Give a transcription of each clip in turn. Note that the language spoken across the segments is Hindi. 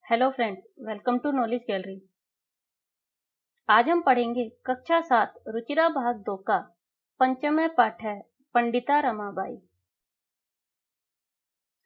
Hello friends, welcome to knowledge gallery. आज हम पढ़ेंगे कक्षा 7 रुचिरा भाग 2 का पंचम पाठ है पंडिता रमाबाई।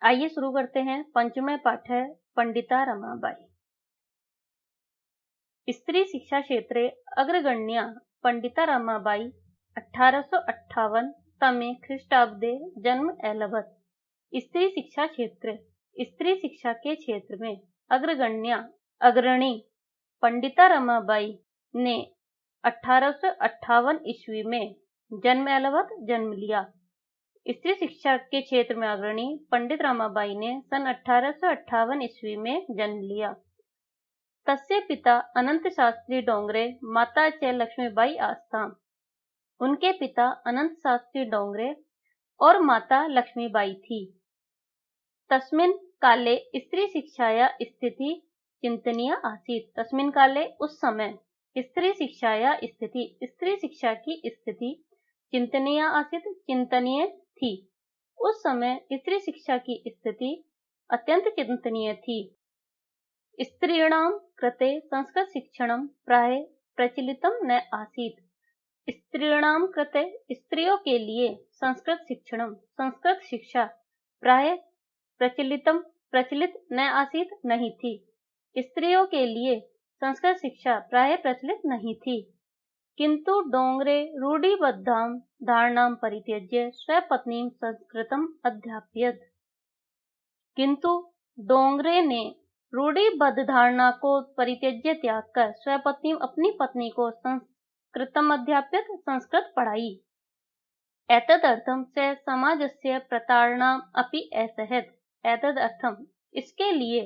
आइए शुरू करते हैं। पंचम पाठ है पंडिता रमाबाई। स्त्री शिक्षा क्षेत्रे अग्रगण्या पंडिता रमाबाई 1858 तमे ख्रीष्टाब्दे जन्म एलभत। स्त्री शिक्षा क्षेत्र, स्त्री शिक्षा के क्षेत्र में अग्रगण्या अग्रणी पंडिता रमाबाई ने 1858 ईस्वी में जन्म लिया। स्त्री शिक्षा के क्षेत्र में अग्रणी पंडित रमाबाई ने सन 1858 ईस्वी में जन्म लिया। तस्य पिता अनंत शास्त्री डोंगरे, माता च लक्ष्मीबाई आस्ताम। उनके पिता अनंत शास्त्री डोंगरे और माता लक्ष्मीबाई थी। तस्मिन् काले स्त्री शिक्षाया स्थिति चिंतनीय आसीत्। तस्मिन् काले उस समय स्त्री शिक्षाया स्थिति, स्त्री शिक्षा की स्थिति चिंतनीय आसीत्, चिंतनीय थी। उस समय स्त्री शिक्षा की स्थिति अत्यंत चिंतनीय थी। स्त्रीणां कृते संस्कृत शिक्षणं प्राय प्रचलितं न आसीत्। स्त्रीणां कृते स्त्रियों के लिए संस्कृत शिक्षणं, संस्कृत शिक्षा प्राय प्रचलित न आसीत नहीं थी। स्त्रियों के लिए संस्कृत शिक्षा प्राय प्रचलित नहीं थी। किंतु डोंगरे रूढ़िबद्धां धारणां परित्यज्य स्वपत्नीं संस्कृतम् अध्यापयत्। किंतु डोंगरे ने रूढ़िबद्ध धारणा को परित्यज्य त्याग कर स्वपत्नी अपनी पत्नी को संस्कृतम् अध्यापयत्, संस्कृत पढ़ाई। एतदर्थं स समाजस्य प्रतारणाम् अपि असहत्। एतदर्थम इसके लिए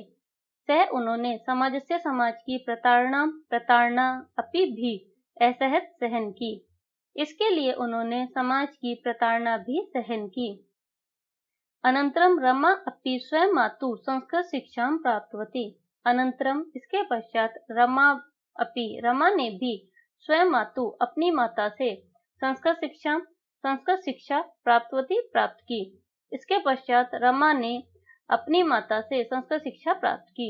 सह उन्होंने समाज की प्रताड़ना अपि भी असहत सहन की। इसके लिए उन्होंने समाज की प्रताड़ना भी सहन की। अनंतरम रमा अपि स्वयं मातु संस्कृत शिक्षा प्राप्तवती। अनंतरम इसके पश्चात रमा ने भी स्वयं मातु अपनी माता से संस्कृत शिक्षा प्राप्त की। इसके पश्चात रमा ने अपनी माता से संस्कृत शिक्षा प्राप्त की।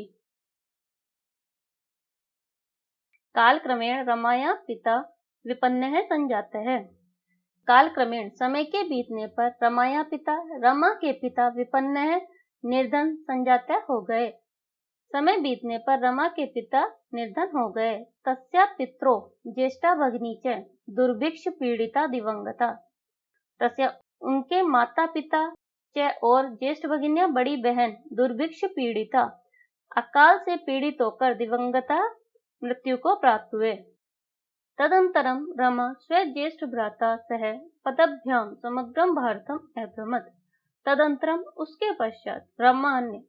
कालक्रमेण रमाया पिता विपन्नः संजातः है। कालक्रमेण समय के बीतने पर रमा के पिता विपन्नः निर्धन संजातः हो गए। समय बीतने पर रमा के पिता निर्धन हो गए। तस्या पित्रो ज्येष्ठा भगिनी च दुर्भिक्ष पीड़िता दिवंगता। तस्या उनके माता पिता और ज्येष्ठ भगिनिया बड़ी बहन दुर्भिक्ष पीड़िता अकाल से पीड़ित होकर दिवंगता मृत्यु को प्राप्त हुए। तदंतरम रमा स्वज्येष्ठ भ्राता सह पदभ्यां समग्रम भारतम अभ्रमत। तदंतरम उसके पश्चात रमा ने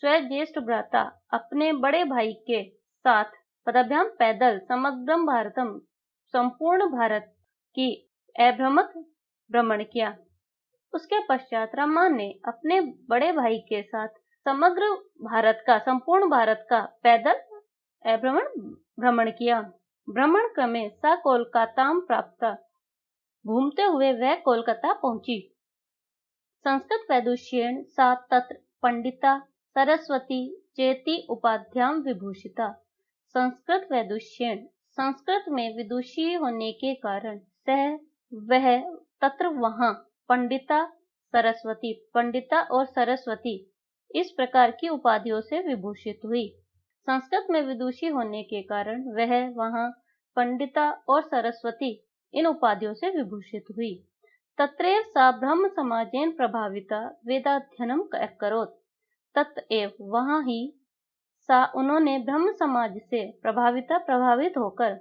स्वज्येष्ठ भ्राता अपने बड़े भाई के साथ पदभ्याम पैदल समग्रम भारतम संपूर्ण भारत की अभ्रमत भ्रमण किया। उसके पश्चात रमा ने अपने बड़े भाई के साथ संपूर्ण भारत का पैदल भ्रमण किया। भ्रमण क्रमे सा कोलकाताम प्राप्ता। घूमते हुए वह कोलकाता पहुंची। संस्कृत वैदुष्येण सा तत्र पंडिता सरस्वती चेति उपाध्यां विभूषिता। संस्कृत वैदुष्येण संस्कृत में विदुषी होने के कारण वह तत्र वहां पंडिता और सरस्वती इस प्रकार की उपाधियों से विभूषित हुई। संस्कृत में विदुषी होने के कारण वह वहां पंडिता और सरस्वती इन उपाधियों से विभूषित हुई। तत्रैव सा ब्रह्म समाजेन प्रभाविता वेदाध्ययनम करोत्। तत्एव वहां ही सा उन्होंने ब्रह्म समाज से प्रभावित होकर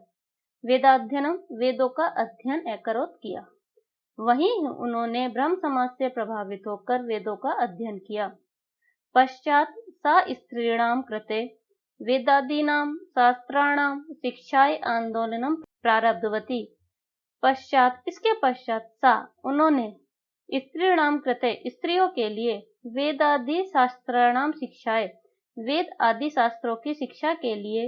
वेदाध्ययनम वेदों का अध्ययन करोत् किया। वहीं उन्होंने ब्रह्म समाज से प्रभावित होकर वेदों का अध्ययन किया। पश्चात सा स्त्रीणां कृते वेदादीनां शास्त्राणां शिक्षाय आंदोलनम प्रारब्धवती। इसके पश्चात सा उन्होंने स्त्रीणां कृते स्त्रियों के लिए वेदादि शास्त्राणां शिक्षाय वेद आदि शास्त्रों की शिक्षा के लिए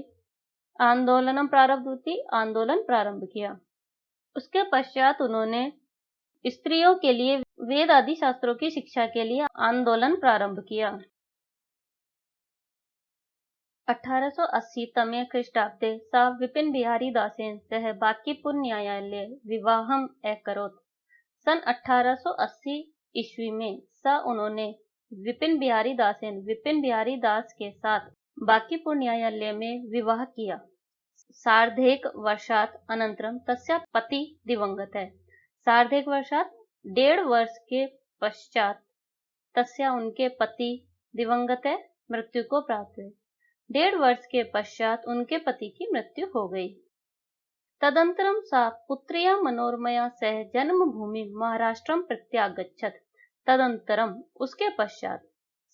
आंदोलन प्रारंभ किया। उसके पश्चात उन्होंने स्त्रियों के लिए वेद आदि शास्त्रों की शिक्षा के लिए आंदोलन प्रारंभ किया। 1880 तमे ख्रीष्टाब्दे सा विपिन बिहारी दासेन सह बांकीपुर न्यायालये विवाहम अकरोत्। सन 1880 ईस्वी में उन्होंने विपिन बिहारी दास के साथ बांकीपुर न्यायालय में विवाह किया। सार्धैक वर्षात् अनन्तरं तस्याः पति दिवंगत है। सार्धैक वर्षात् 1.5 वर्ष के पश्चात तस्या उनके पति दिवंगत है, मृत्यु को प्राप्त हुए। 1.5 वर्ष के पश्चात उनके पति की मृत्यु हो गई। तदंतरम सा पुत्र्या मनोरमया सह जन्मभूमि महाराष्ट्रम प्रत्यागच्छत। तदंतरम उसके पश्चात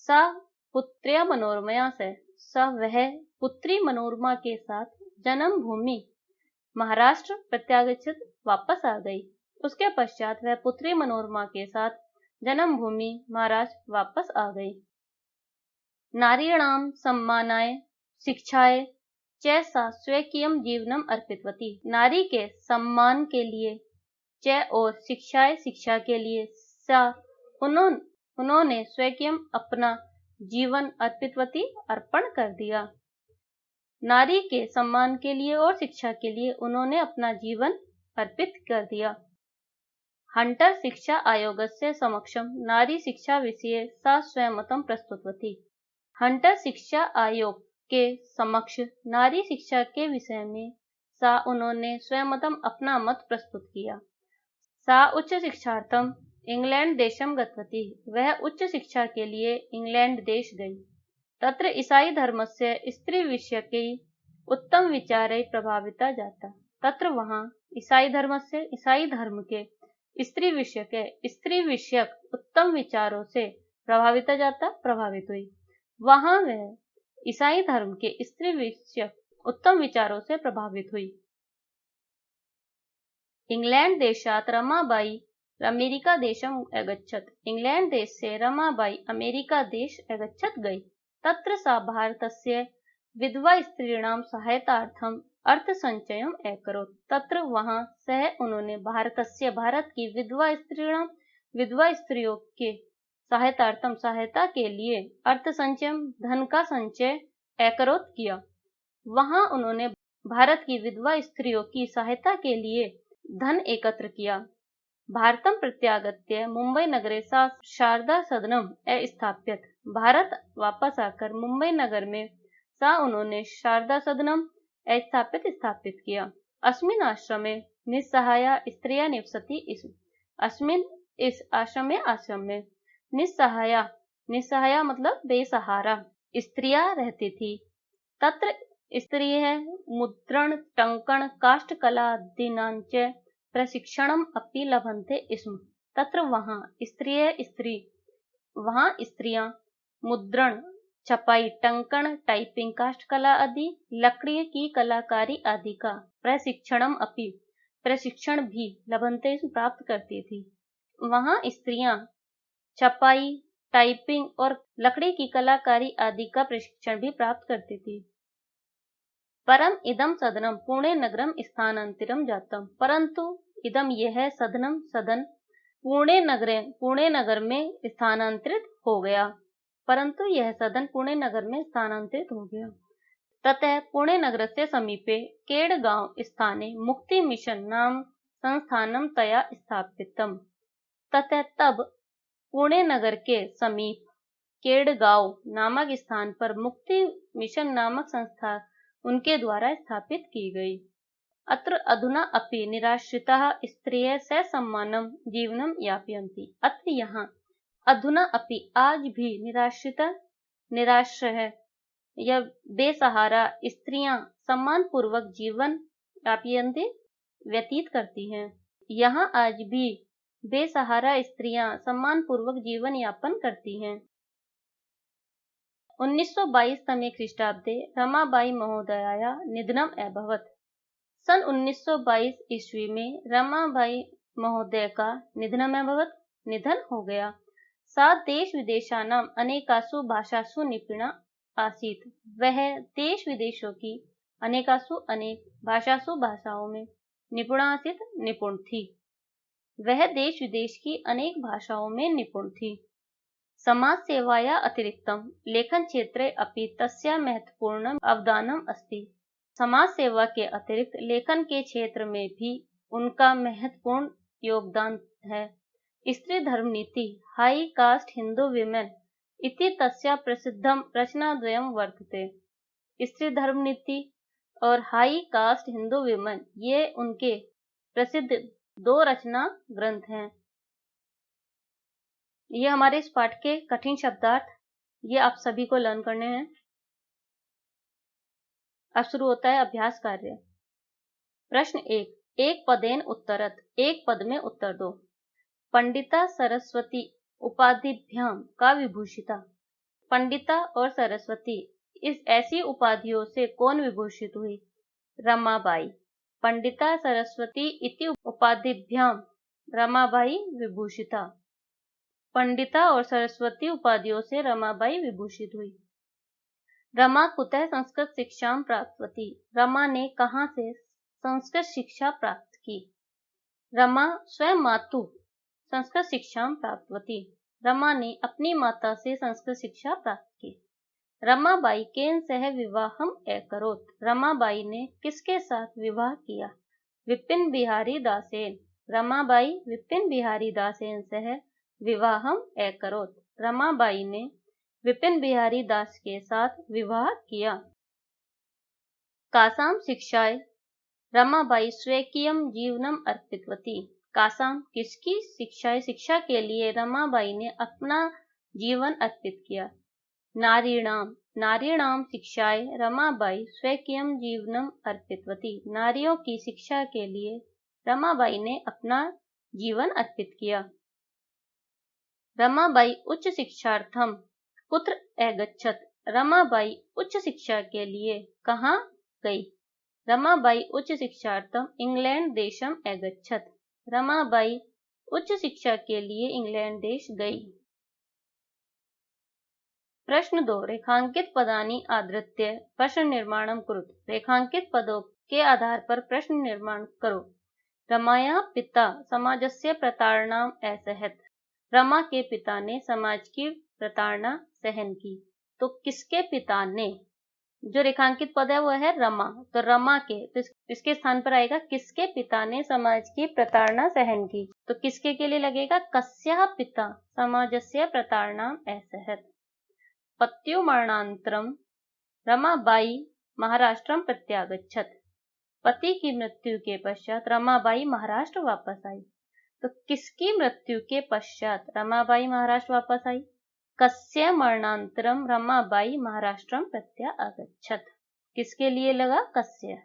सा पुत्र्या मनोरमया सह वह पुत्री मनोरमा के साथ जन्मभूमि महाराष्ट्र प्रत्यागच्छत वापस आ गई। उसके पश्चात वह पुत्री मनोरमा के साथ जन्मभूमि महाराष्ट्र वापस आ गई। नारीणां सम्मानाय शिक्षाय च सा स्वकीयं जीवनम अर्पितवती। नारी के सम्मान के लिए च और शिक्षा के लिए सा उन्होंने स्वकीयम अपना जीवन अर्पितवती अर्पण कर दिया। नारी के सम्मान के लिए और शिक्षा के लिए उन्होंने अपना जीवन अर्पित कर दिया। हंटर शिक्षा आयोगस्य समक्षम नारी शिक्षा विषये सा स्वमतं प्रस्तुतवती। हंटर शिक्षा आयोग के समक्ष नारी शिक्षा के विषय में उन्होंने स्वमतम अपना मत प्रस्तुत किया। सा उच्च शिक्षार्थम इंग्लैंड देशम गतवती। वह उच्च शिक्षा के लिए इंग्लैंड देश गई। तत्र ईसाई धर्मस्य स्त्री विषयके उत्तम विचारै प्रभाविता जाता। तत्र वहाँ ईसाई धर्म के स्त्री विषयक उत्तम विचारों से प्रभावित हुई। वहाँ वह ईसाई धर्म के स्त्री विषयक उत्तम विचारों से प्रभावित हुई। इंग्लैंड देशात् रमाबाई अमेरिका देशम अगच्छत। इंग्लैंड देश से रमाबाई अमेरिका देश अगच्छत गई। तत्र सा भारतस्य विधवा स्त्रीणां सहायतार्थम अर्थ संचयम अकरोत्। तत्र वहाँ उन्होंने भारत की विधवा स्त्रियों के सहायता के लिए अर्थ संचयम धन का संचय अकरोत् किया। वहाँ उन्होंने भारत की विधवा स्त्रियों की सहायता के लिए धन एकत्र किया। भारतम प्रत्यागत्य मुंबई नगरे सा शारदा सदनम स्थापित। भारत वापस आकर मुंबई नगर में उन्होंने शारदा सदनम स्थापित किया। अस्मिन् आश्रमे निस्सहाया स्त्रियः निवसति स्म। अस्मिन् इस आश्रम में निस्सहाया मतलब बेसहारा स्त्रियां रहती थी। तत्र स्त्रियः मुद्रण टंकण काष्ठकला आदीनांच प्रशिक्षणम अपि लभन्ते स्म। तत्र वहाँ स्त्रियां मुद्रण, छपाई, टंकण, टाइपिंग, काष्ठकला आदि, लकड़ी की कलाकारी आदि का प्रशिक्षण भी लभन्ते प्राप्त करती थी। वहाँ स्त्रियां छपाई, टाइपिंग और लकड़ी की कलाकारी आदि का प्रशिक्षण भी प्राप्त करती थी। परम इदम सदनम पुणे नगरम स्थानांतरितम जातम। परंतु इदम यह सदन पुणे नगर में स्थानांतरित हो गया। ततः पुणे नगरस्य समीपे केडगांव स्थाने मुक्ति मिशन नाम संस्थानम तया स्थापितम। ततः तब पुणे नगर के समीप केडगांव नामक स्थान पर मुक्ति मिशन नामक संस्था उनके द्वारा स्थापित की गई। अत्र अधुना अपि निराश्रिताः स्त्रियः ससम्मानं जीवनं यापयन्ति। अत्र यहाँ अधुना अपि आज भी निराश्रय या बेसहारा स्त्रियां सम्मान पूर्वक जीवन यापयन्ति व्यतीत करती हैं। यहाँ आज भी बेसहारा स्त्रियां सम्मान पूर्वक जीवन यापन करती हैं। 1922 तमे ख्रीष्टाब्दे रमाबाई महोदयाया निधनम अभवत्। सन 1922 ईस्वी में रमाबाई महोदय का निधन हो गया। सा देश विदेशानाम अनेकासु भाषासु निपुणा आसीत्। वह देश विदेशों की अनेक भाषाओं में निपुण थी। वह देश विदेश की अनेक भाषाओं में निपुण थी। समाजसेवाया अतिरिक्तं लेखनक्षेत्रे अपि तस्याः महत्वपूर्णम् अवदानम् अस्ति। समाज सेवा के अतिरिक्त लेखन के क्षेत्र में भी उनका महत्वपूर्ण योगदान है। स्त्री धर्म नीति हाई कास्ट हिंदू विमेन इति तस्या प्रसिद्धं रचनाद्वयं वर्तते। स्त्री धर्म नीति और हाई कास्ट हिंदू विमेन ये उनके प्रसिद्ध 2 रचना ग्रंथ हैं। ये हमारे इस पाठ के कठिन शब्दार्थ, ये आप सभी को लर्न करने हैं। अब शुरू होता है अभ्यास कार्य। प्रश्न 1, एक पदेन उत्तरत, एक पद में उत्तर दो। पंडिता सरस्वती उपाधिभ्याम का विभूषिता। पंडिता और सरस्वती इस ऐसी उपाधियों से कौन विभूषित हुई? रमाबाई। पंडिता सरस्वती इति उपाधिभ्याम रमाबाई विभूषिता। पंडिता और सरस्वती उपाधियों से रमाबाई विभूषित हुई। रमा कुतः संस्कृत शिक्षां प्राप्तवती। रमा ने कहाँ से संस्कृत शिक्षा प्राप्त की? रमा स्वयं मातु संस्कृत शिक्षां प्राप्तवती। रमा ने अपनी माता से संस्कृत शिक्षा प्राप्त की। रमाबाई केन सह विवाहम अकरोत्। रमाबाई ने किसके साथ विवाह किया? विपिन बिहारी दासेन। रमाबाई विपिन बिहारी दासेन सह विवाहम अकरोत्। रमाबाई ने विपिन बिहारी दास के साथ विवाह किया। कासाम शिक्षाय रमाबाई स्वकीयं जीवनम अर्पितवती। कासाम किसकी शिक्षा के लिए रमाबाई ने अपना जीवन अर्पित किया? नारीणाम शिक्षाय रमाबाई स्वकीयं जीवनम अर्पितवती। नारियों की शिक्षा के लिए रमाबाई ने अपना जीवन अर्पित किया। रमाबाई उच्च शिक्षार्थम कुत्र अगच्छत। रमाबाई उच्च शिक्षा के लिए कहाँ गई? रमाबाई उच्च शिक्षार्थम इंग्लैंड देशम अगच्छत। रमाबाई उच्च शिक्षा के लिए इंग्लैंड देश गई। प्रश्न 2, रेखांकित पदानि आधृत्य प्रश्न निर्माणं कुरुत। रेखांकित पदों के आधार पर प्रश्न निर्माण करो। रमाया पिता समाजस्य प्रताड़नाम् असहत। रमा के पिता ने समाज की प्रताड़ना सहन की। तो किसके पिता ने? जो रेखांकित पद है वो है रमा, तो रमा के, तो इसके स्थान पर आएगा किसके पिता ने समाज की प्रताड़ना सहन की। तो किसके के लिए लगेगा? कस्याः पिता समाजस्य प्रताड़नाम् असहत। पत्युमरणानन्तरं रमाबाई महाराष्ट्रं प्रत्यागच्छत। पति की मृत्यु के पश्चात रमाबाई महाराष्ट्र वापस आई। तो किसकी मृत्यु के पश्चात रमाबाई महाराष्ट्र वापस आई? कस्य मरणानन्तरं रमाबाई महाराष्ट्रं प्रत्यागच्छत। किसके लिए लगा? कस्य।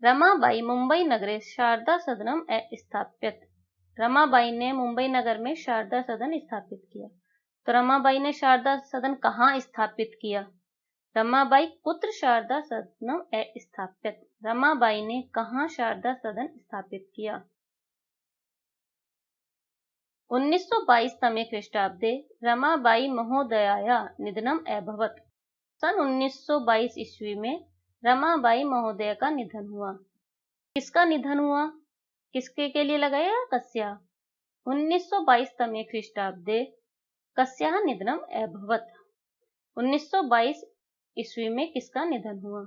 रमाबाई मुंबई नगरे शारदा सदनम स्थापित। रमाबाई ने मुंबई नगर में शारदा सदन स्थापित किया। तो रमाबाई ने शारदा सदन कहाँ स्थापित किया? रमाबाई कुत्र शारदा सदनम स्थापित। रमाबाई ने कहाँ शारदा सदन स्थापित किया? 1922 तमे ख्रीष्टाब्दे रमाबाई महोदयाया निधनम अभवत। सन 1922 ईस्वी में रमाबाई महोदय का निधन हुआ। किसका निधन हुआ? किसके के लिए लगाया? कस्या। 1922 तमे ख्रीष्टाब्दे कस्याः निधनम अभवत। 1922 ईस्वी में किसका निधन हुआ?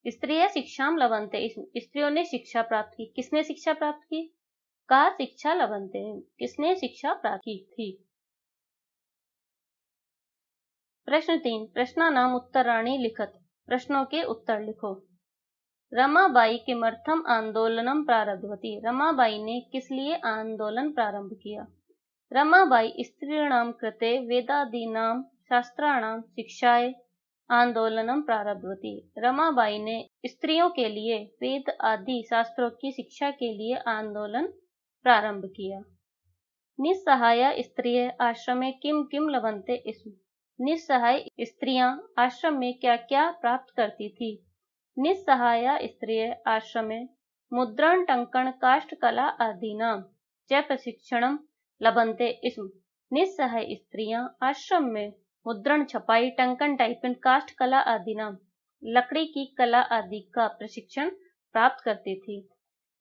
स्त्रियः शिक्षाम लभन्ते। स्त्रियों ने शिक्षा प्राप्त की। किसने शिक्षा प्राप्त की? का शिक्षा लभन्ते। किसने शिक्षा प्राप्त की थी? प्रश्न 3, प्रश्नानाम उत्तराणि लिखत। प्रश्नों के उत्तर लिखो। रमाबाई किमर्थम आंदोलनम प्रारब्धवती। रमाबाई ने किस लिए आंदोलन प्रारंभ किया? रमाबाई स्त्रीणां कृते वेदादीनां शास्त्राणां शिक्षाय आंदोलनम प्रारब्धवती। रमाबाई ने स्त्रियों के लिए वेद आदि शास्त्रों की शिक्षा के लिए आंदोलन प्रारंभ किया। निस्सहाय स्त्रियः आश्रमे किम किम लभन्ते स्म। निस्सहाय स्त्रियां आश्रम में क्या क्या प्राप्त करती थी? निस्सहाय स्त्रियः आश्रमे मुद्रण टंकन काष्ठ कला आदीनां च प्रशिक्षणं लभन्ते स्म। निस्सहाय स्त्रियां आश्रम में मुद्रण, छपाई, टंकन, टाइपिंग, काष्ठ कला आदीनां लकड़ी की कला आदि का प्रशिक्षण प्राप्त करती थी।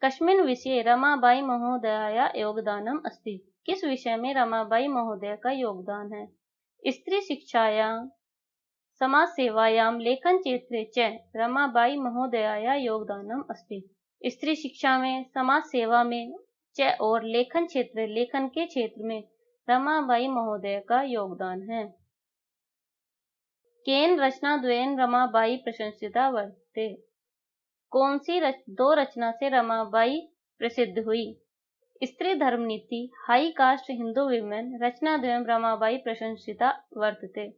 कस्मिन् विषये रमाबाई महोदयाया योगदानम अस्ति। किस विषय में रमाबाई महोदय का योगदान है? स्त्री शिक्षायां समाज सेवायां लेखन क्षेत्रे च रमाबाई महोदयाया योगदानम अस्ति। स्त्री शिक्षा में, समाज सेवा में च और लेखन क्षेत्र लेखन के क्षेत्र में रमाबाई महोदय का योगदान है। केन रचनाद्वयेन रमाबाई प्रशंसिता वर्तते। कौन सी दो रचना से रमाबाई प्रसिद्ध हुई? स्त्री धर्म नीति, हाई कास्ट हिंदू विमेन रचनाद्वयं रमाबाई प्रशंसिता वर्तते।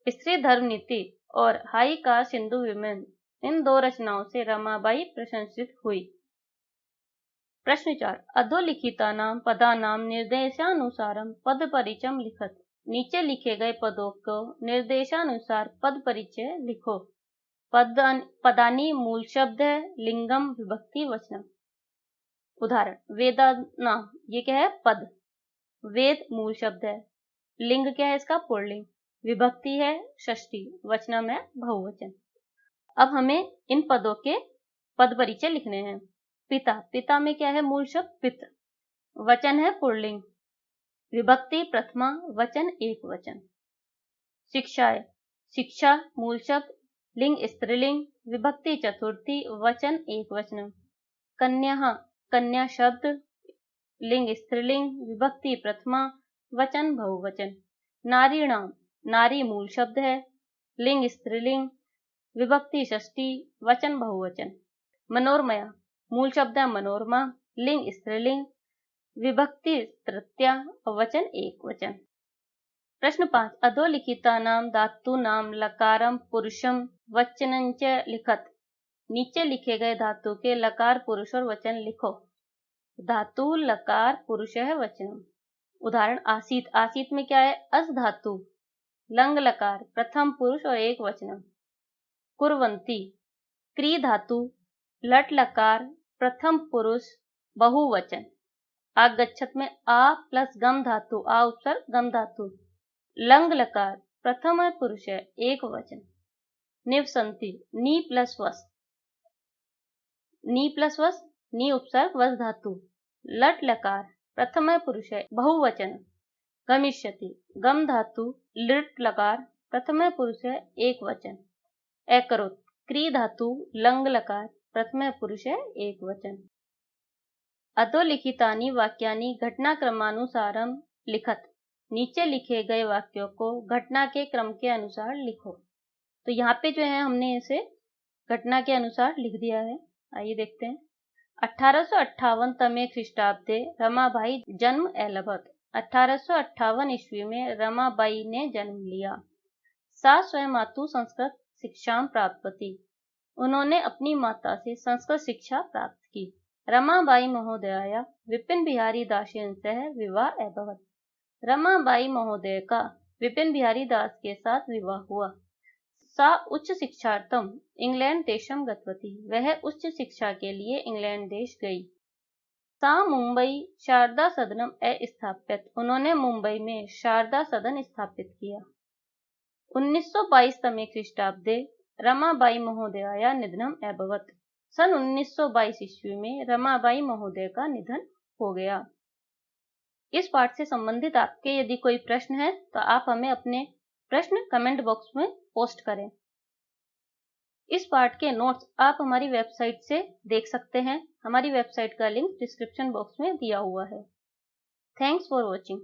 स्त्री धर्म नीति और हाई कास्ट हिंदू विमेन, इन दो रचनाओं से रमाबाई प्रशंसित हुई। प्रश्न 4, अधोलिखितानां पदानां निर्देशानुसारं पद परिचयं लिखत। नीचे लिखे गए पदों को निर्देशानुसार पद परिचय लिखो। पदानी मूल शब्द है, लिंगम विभक्ति वचनम। उदाहरण, वेदानाम, ये क्या है? पद। वेद मूल शब्द है, लिंग क्या है इसका? पुल्लिंग। विभक्ति है षष्ठी, वचनम है बहुवचन। अब हमें इन पदों के पद परिचय लिखने हैं। पिता, पिता में क्या है? मूल शब्द पित्र, वचन है पुल्लिंग, विभक्ति प्रथमा, वचन एक वचन। शिक्षाएं, शिक्षा मूल शब्द, लिंग स्त्रीलिंग, विभक्ति चतुर्थी, वचन एक वचन। कन्या, कन्या शब्द, लिंग स्त्रीलिंग, विभक्ति प्रथमा, वचन बहुवचन। नारीणाम, नारी मूल शब्द है, लिंग स्त्रीलिंग, विभक्ति षष्ठी, वचन बहुवचन। मनोरमया, मूल शब्द है मनोरमा, लिंग स्त्रीलिंग, विभक्ति तृतीया, वचन एक वचन। प्रश्न 5, अधोलिखितानां धातूनां लकारं पुरुषं वचनं च लिखत। नीचे लिखे गए धातु के लकार पुरुष और वचन लिखो। धातु लकार पुरुष है वचनम। उदाहरण, आसीत, आसीत में क्या है? अस धातु, लंग लकार, प्रथम पुरुष और एक वचनम। कुर्वन्ति, क्री धातु, लट लकार, प्रथम पुरुष, बहुवचन। आगच्छत में आ प्लस गम धातु, आ उपसर्ग गम धातु, लंग लकार, प्रथम पुरुष है, एक वचन। निवसन्ति, नी प्लस वस, नी प्लस वस, नी उपसर्ग वस धातु, लट लकार, प्रथम पुरुष है, बहुवचन। गमिष्यति, गम धातु, लिट लकार, प्रथम पुरुष है, एक वचन। एकरोत, क्री धातु, लंग लकार, प्रथम पुरुष है, एक वचन। अधोलिखितानि वाक्यानि घटनाक्रमानुसारं लिखत। नीचे लिखे गए वाक्यों को घटना के क्रम के अनुसार लिखो। तो यहाँ पे जो है हमने इसे घटना के अनुसार लिख दिया है। आइए देखते हैं। 1858 तमे ख्रीष्टाब्दे रमाबाई जन्म एलभत। 1858 ईस्वी में रमाबाई ने जन्म लिया। सा स्वयं मातु संस्कृत शिक्षा प्राप्तवती। उन्होंने अपनी माता से संस्कृत शिक्षा प्राप्त की। रमाबाई महोदयाया विपिन बिहारी दासेन सह विवाह अभवत। रमाबाई महोदय का विपिन बिहारी दास के साथ विवाह हुआ। सा उच्च शिक्षार्थम इंग्लैंड देशम गतवती। वह उच्च शिक्षा के लिए इंग्लैंड देश गई। सा मुंबई शारदा सदनम स्थापित। उन्होंने मुंबई में शारदा सदन स्थापित किया। 1922 तमे ख्रीष्टाब्दे रमाबाई महोदयाया निधनम अभवत। सन 1922 ईस्वी में रमाबाई महोदय का निधन हो गया। इस पाठ से संबंधित आपके यदि कोई प्रश्न है तो आप हमें अपने प्रश्न कमेंट बॉक्स में पोस्ट करें। इस पाठ के नोट्स आप हमारी वेबसाइट से देख सकते हैं। हमारी वेबसाइट का लिंक डिस्क्रिप्शन बॉक्स में दिया हुआ है। Thanks for watching.